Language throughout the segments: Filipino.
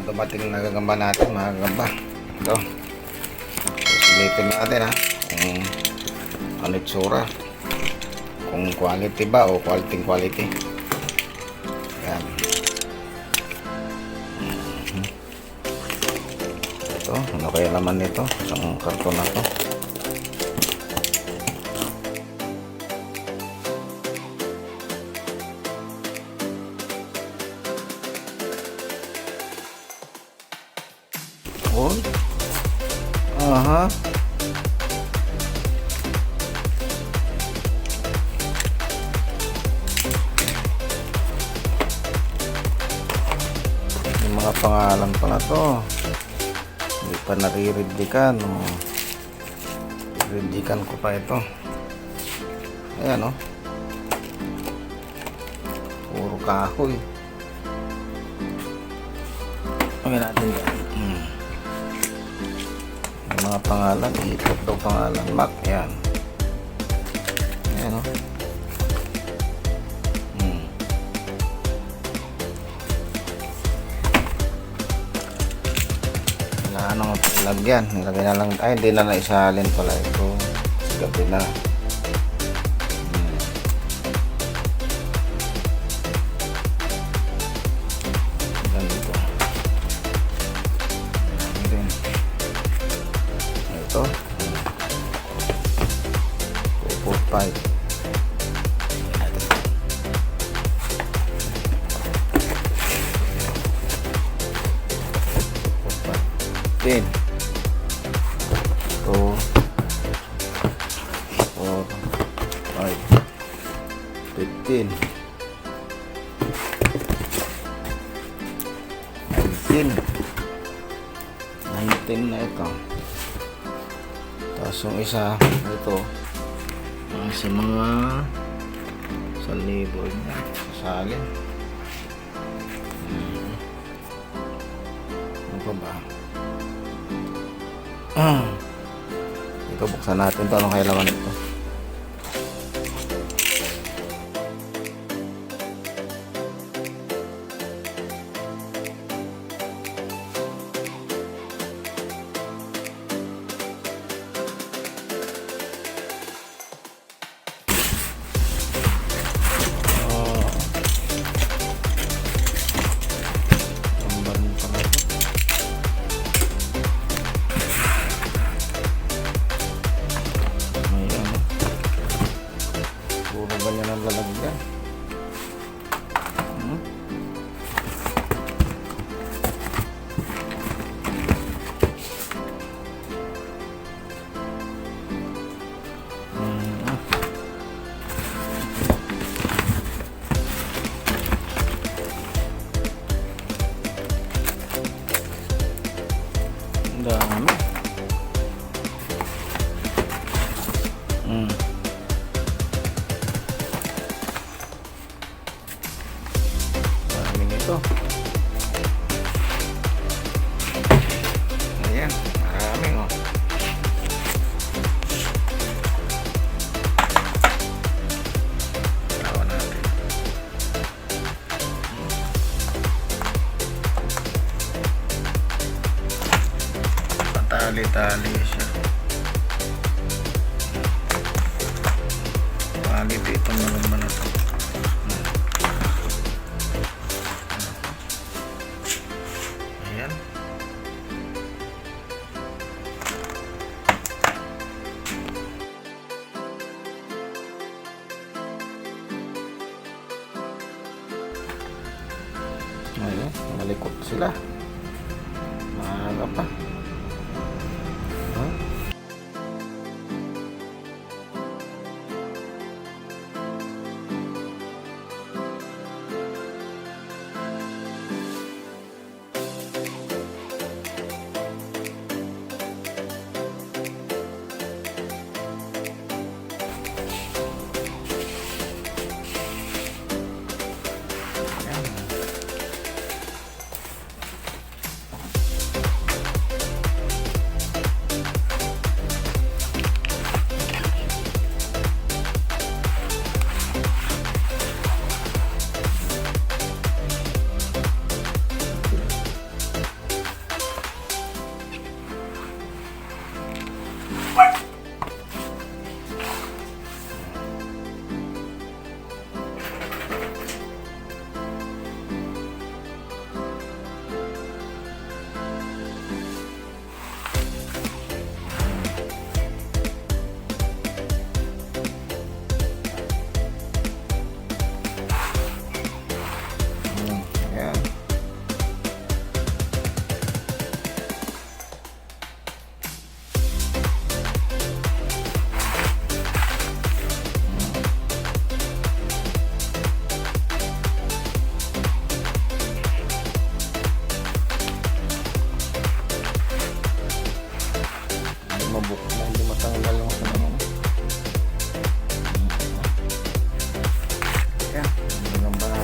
dumating na gagamba natin, mga gagamba. Ito. Susulitin natin ha. Kung ano itsura. Kung quality ba o quality. Yan. Ito. Ano kaya laman nito? Isang karton na to. Aha. Yung mga pangalan pala to. Hindi pa naririndikan. Rindikan ko pa ito. Ayan puro kahoy. Pagyan natin yan. Mga pangalan, ikot daw pangalan, Mac, yan. Ayan wala nang lagyan, nilagay na lang, ay hindi na naisalin pala ito, gabi na. Ganito. Ito 245. Ten 2 4 5 15 19 na ito. Tapos yung isa ito sa mga libo niya sasalin. Ano pa ba? Ito buksan natin ito. Anong kailangan ito? Ganyan ang lalagyan. Ang dami. Ayan, maraming tawa natin. Patali-tali siya. Quality itong naman na ito. Ayan. Ayan, malikot sila. Maaga pa.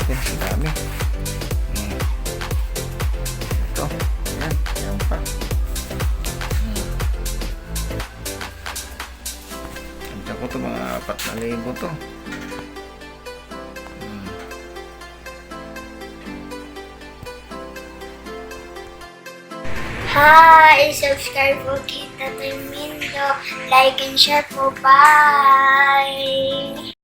natin. Ang dami. Ito. Ayan. Ayan pa. Andiyan ko ito mga 4,000 to. Hi! Subscribe po kita to Mindo. Like and share po. Bye!